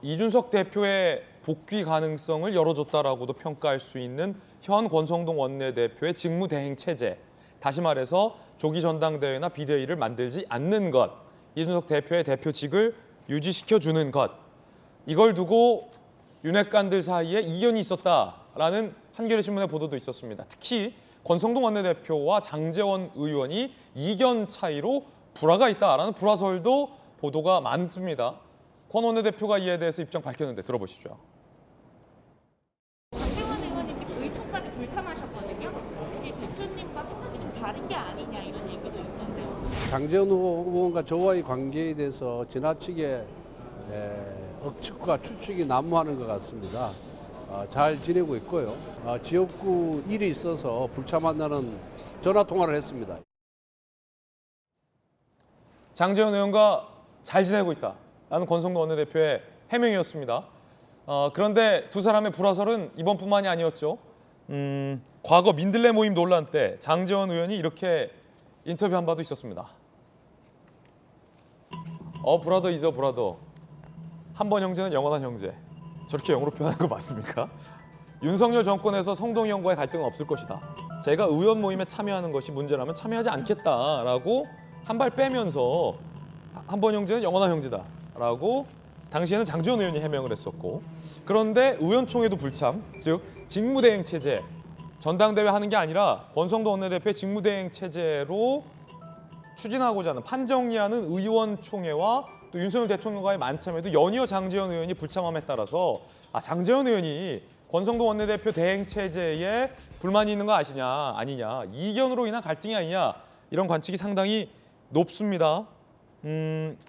이준석 대표의 복귀 가능성을 열어줬다라고도 평가할 수 있는 현 권성동 원내대표의 직무대행 체제. 다시 말해서 조기 전당대회나 비대위를 만들지 않는 것. 이준석 대표의 대표직을 유지시켜주는 것. 이걸 두고 윤핵관들 사이에 이견이 있었다라는 한겨레 신문의 보도도 있었습니다. 특히 권성동 원내대표와 장제원 의원이 이견 차이로 불화가 있다라는 불화설도 보도가 많습니다. 권 원내대표가 이에 대해서 입장 밝혔는데 들어보시죠. 장제원 의원님께서 의총까지 불참하셨거든요. 혹시 대표님과 생각이 좀 다른 게 아니냐 이런 얘기도 있는데요. 장제원 의원과 저와의 관계에 대해서 지나치게 억측과 추측이 난무하는 것 같습니다. 잘 지내고 있고요. 지역구 일이 있어서 불참한다는 전화 통화를 했습니다. 장제원 의원과 잘 지내고 있다라는 권성동 원내대표의 해명이었습니다. 그런데 두 사람의 불화설은 이번뿐만이 아니었죠. 과거 민들레 모임 논란 때 장제원 의원이 이렇게 인터뷰한 바도 있었습니다. 브라더 이즈 브라더. 한 번 형제는 영원한 형제. 저렇게 영어로 표현한 거 맞습니까? 윤석열 정권에서 성동희 형과의 갈등은 없을 것이다. 제가 의원 모임에 참여하는 것이 문제라면 참여하지 않겠다라고 한 발 빼면서 한 번 형제는 영원한 형제다라고 당시에는 장제원 의원이 해명을 했었고, 그런데 의원총회도 불참, 즉 직무대행 체제, 전당대회 하는 게 아니라 권성동 원내대표의 직무대행 체제로 추진하고자 하는 판정리하는 의원총회와 또 윤석열 대통령과의 만참에도 연이어 장제원 의원이 불참함에 따라서 장제원 의원이 권성동 원내대표 대행 체제에 불만이 있는 거 아니냐, 이견으로 인한 갈등이 아니냐, 이런 관측이 상당히 높습니다.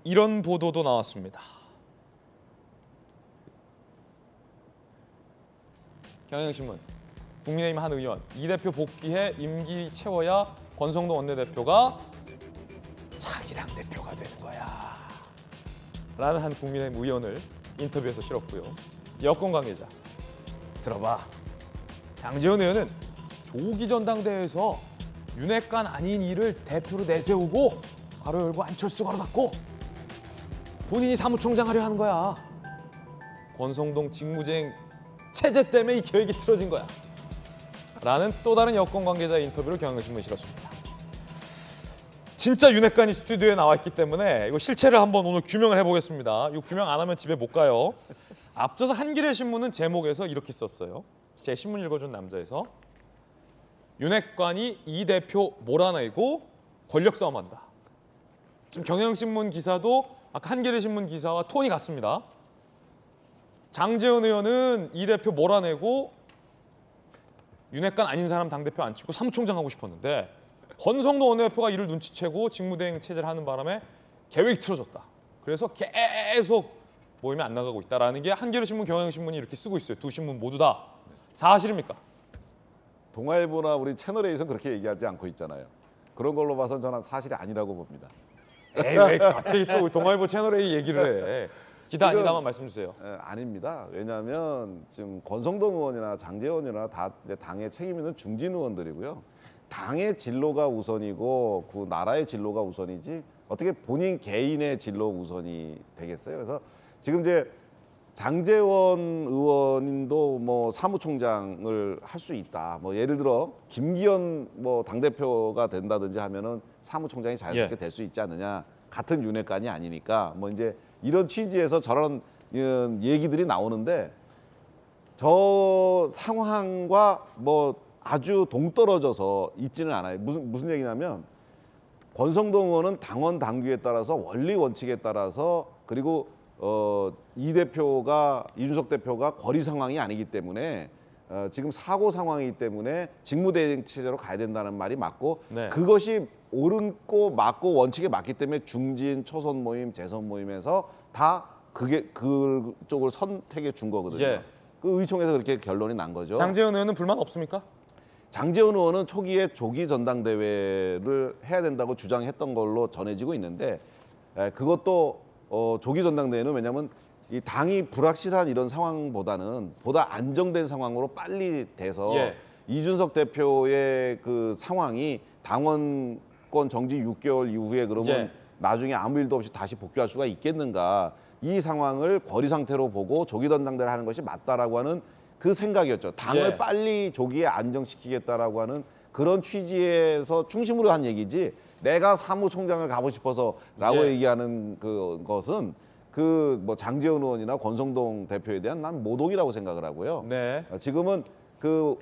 이런 보도도 나왔습니다. 경향신문, 국민의힘 한 의원, 이 대표 복귀해 임기 채워야 권성동 원내대표가 자기당 대표가 되는 거야 라는 한 국민의힘 의원을 인터뷰에서 실었고요. 여권 관계자, 들어봐. 장제원 의원은 조기 전당대회에서 윤핵관 아닌 이를 대표로 내세우고 가로 열고 안철수 가로 닫고 본인이 사무총장 하려 하는 거야. 권성동 직무대행 체제 때문에 이 계획이 틀어진 거야 라는 또 다른 여권 관계자 인터뷰를 경향신문에 실었습니다. 진짜 윤핵관이 스튜디오에 나와 있기 때문에 이거 실체를 한번 오늘 규명을 해보겠습니다. 이거 규명 안 하면 집에 못 가요. 앞서서 한겨레 신문은 제목에서 이렇게 썼어요. 제 신문 읽어준 남자에서 윤핵관이 이 대표 몰아내고 권력 싸움한다. 지금 경향신문 기사도 아까 한겨레 신문 기사와 톤이 같습니다. 장제원 의원은 이 대표 몰아내고 윤핵관 아닌 사람 당대표 앉히고 사무총장 하고 싶었는데 권성동 원내대표가 이를 눈치채고 직무대행 체제를 하는 바람에 계획이 틀어졌다. 그래서 계속 모임에 안 나가고 있다라는 게 한겨레 신문, 경향신문이 이렇게 쓰고 있어요. 두 신문 모두 다. 사실입니까? 동아일보나 우리 채널A에서는 그렇게 얘기하지 않고 있잖아요. 그런 걸로 봐선 저는 사실이 아니라고 봅니다. 에이, 왜 갑자기 또 동아일보 채널A 얘기를 해. 기다 아니다만 말씀 주세요. 아닙니다. 왜냐하면 지금 권성동 의원이나 장제원이나 다 이제 당에 책임 있는 중진 의원들이고요. 당의 진로가 우선이고 그 나라의 진로가 우선이지 어떻게 본인 개인의 진로 우선이 되겠어요. 그래서 지금 이제 장제원 의원도 뭐 사무총장을 할 수 있다. 뭐 예를 들어 김기현 뭐 당대표가 된다든지 하면은 사무총장이 자연스럽게 될 수 있지 않느냐. 같은 윤핵관이 아니니까 뭐 이제 이런 취지에서 저런 얘기들이 나오는데 저 상황과 뭐 아주 동떨어져서 있지는 않아요. 무슨 얘기냐면 권성동 의원은 당원 당규에 따라서 원리 원칙에 따라서 그리고 이준석 대표가 거리 상황이 아니기 때문에 지금 사고 상황이기 때문에 직무대행 체제로 가야 된다는 말이 맞고 네. 그것이 옳고 맞고 원칙에 맞기 때문에 중진, 초선 모임, 재선 모임에서 다 그쪽을 선택해 준 거거든요. 예. 그 의총에서 그렇게 결론이 난 거죠. 장제원 의원은 불만 없습니까? 장제원 의원은 초기에 조기 전당대회를 해야 된다고 주장했던 걸로 전해지고 있는데 그것도 조기 전당대회는 왜냐하면 이 당이 불확실한 이런 상황보다는 보다 안정된 상황으로 빨리 돼서 이준석 대표의 그 상황이 당원권 정지 6개월 이후에 그러면 나중에 아무 일도 없이 다시 복귀할 수가 있겠는가 이 상황을 거리 상태로 보고 조기 전당대를 하는 것이 맞다라고 하는 그 생각이었죠. 당을 예. 빨리 조기에 안정시키겠다라고 하는 그런 취지에서 중심으로 한 얘기지. 내가 사무총장을 가고 싶어서라고 예. 얘기하는 그것은 그 뭐 장제원 의원이나 권성동 대표에 대한 난 모독이라고 생각을 하고요. 네. 지금은 그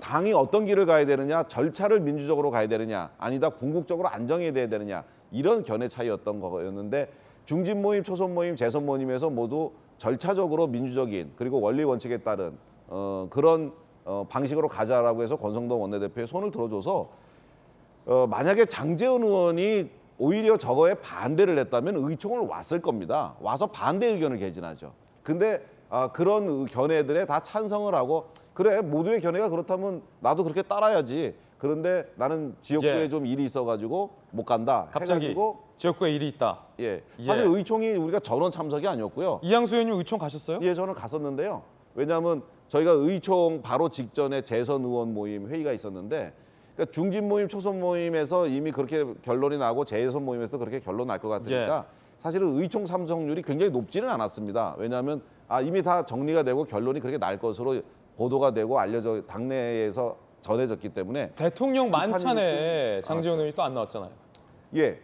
당이 어떤 길을 가야 되느냐, 절차를 민주적으로 가야 되느냐, 아니다 궁극적으로 안정해야 되느냐 이런 견해 차이였던 거였는데 중진 모임, 초선 모임, 재선 모임에서 모두 절차적으로 민주적인 그리고 원리 원칙에 따른 그런 방식으로 가자라고 해서 권성동 원내대표의 손을 들어줘서 만약에 장제원 의원이 오히려 저거에 반대를 했다면 의총을 왔을 겁니다. 와서 반대 의견을 개진하죠. 근데 그런 견해들에 다 찬성을 하고 그래 모두의 견해가 그렇다면 나도 그렇게 따라야지. 그런데 나는 지역구에 예. 좀 일이 있어가지고 못 간다. 갑자기 해가지고 지역구에 일이 있다. 예 예. 사실 의총이 우리가 전원 참석이 아니었고요. 이양수 의원님 의총 가셨어요? 예 저는 갔었는데요. 왜냐하면 저희가 의총 바로 직전에 재선 의원 모임 회의가 있었는데 그러니까 중진 모임, 초선 모임에서 이미 그렇게 결론이 나고 재선 모임에서도 그렇게 결론 날 것 같으니까 사실은 의총 참석률이 굉장히 높지는 않았습니다. 왜냐하면 이미 다 정리가 되고 결론이 그렇게 날 것으로 보도가 되고 알려져 당내에서 전해졌기 때문에 대통령 만찬에 일이 장제원 의원이 또 안 나왔잖아요. 예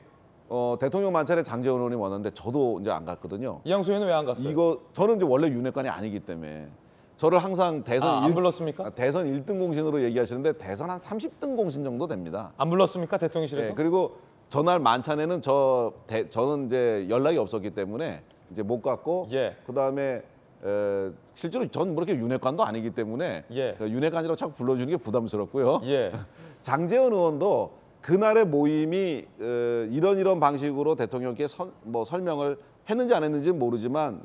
대통령 만찬에 장제원 의원이 왔는데 저도 이제 안 갔거든요. 이양수 의원은 왜 안 갔어요? 이거 저는 이제 원래 윤회관이 아니기 때문에 저를 항상 대선 안 불렀습니까? 대선 1등 공신으로 얘기하시는데 대선 한 30등 공신 정도 됩니다. 안 불렀습니까 대통령실에서? 예, 그리고 전날 만찬에는 저는 이제 연락이 없었기 때문에 이제 못 갔고 예. 그다음에 실제로 전 뭐 이렇게 윤회관도 아니기 때문에 예. 윤회관이라고 자꾸 불러주는 게 부담스럽고요. 예. 장제원 의원도 그날의 모임이 이런 방식으로 대통령께 설명을 했는지 안 했는지는 모르지만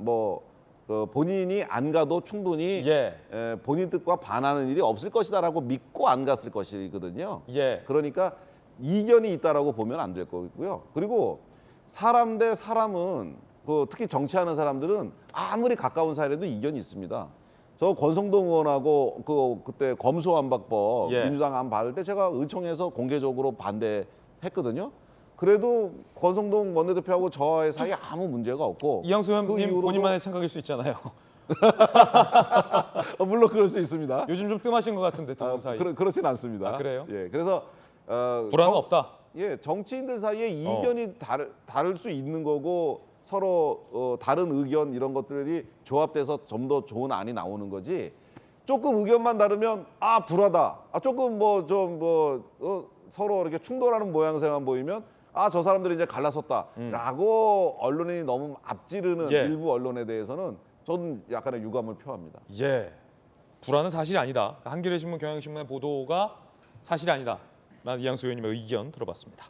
본인이 안 가도 충분히 예. 본인 뜻과 반하는 일이 없을 것이다라고 믿고 안 갔을 것이거든요. 예. 그러니까 이견이 있다라고 보면 안 될 거고요. 그리고 사람 대 사람은 특히 정치하는 사람들은 아무리 가까운 사이라도 이견이 있습니다. 저 권성동 의원하고 그때 검수완박법 예. 민주당 안 받을 때 제가 의총에서 공개적으로 반대했거든요. 그래도 권성동 원내대표하고 저와의 사이에 아무 문제가 없고 이양수 의원님 이후로도- 본인만의 생각일 수 있잖아요. 물론 그럴 수 있습니다. 요즘 좀 뜸하신 것 같은데 두 분 사이. 그렇진 않습니다. 그래요? 예, 그래서 불안은 없다. 예, 정치인들 사이에 이견이 다를 수 있는 거고 서로 다른 의견 이런 것들이 조합돼서 좀 더 좋은 안이 나오는 거지. 조금 의견만 다르면 불하다. 조금 서로 이렇게 충돌하는 모양새만 보이면 저 사람들이 이제 갈라섰다라고 언론인이 너무 앞지르는 예. 일부 언론에 대해서는 저는 약간의 유감을 표합니다. 예. 불안은 사실이 아니다. 한겨레신문, 경향신문의 보도가 사실이 아니다. 라는 이양수 의원님의 의견 들어봤습니다.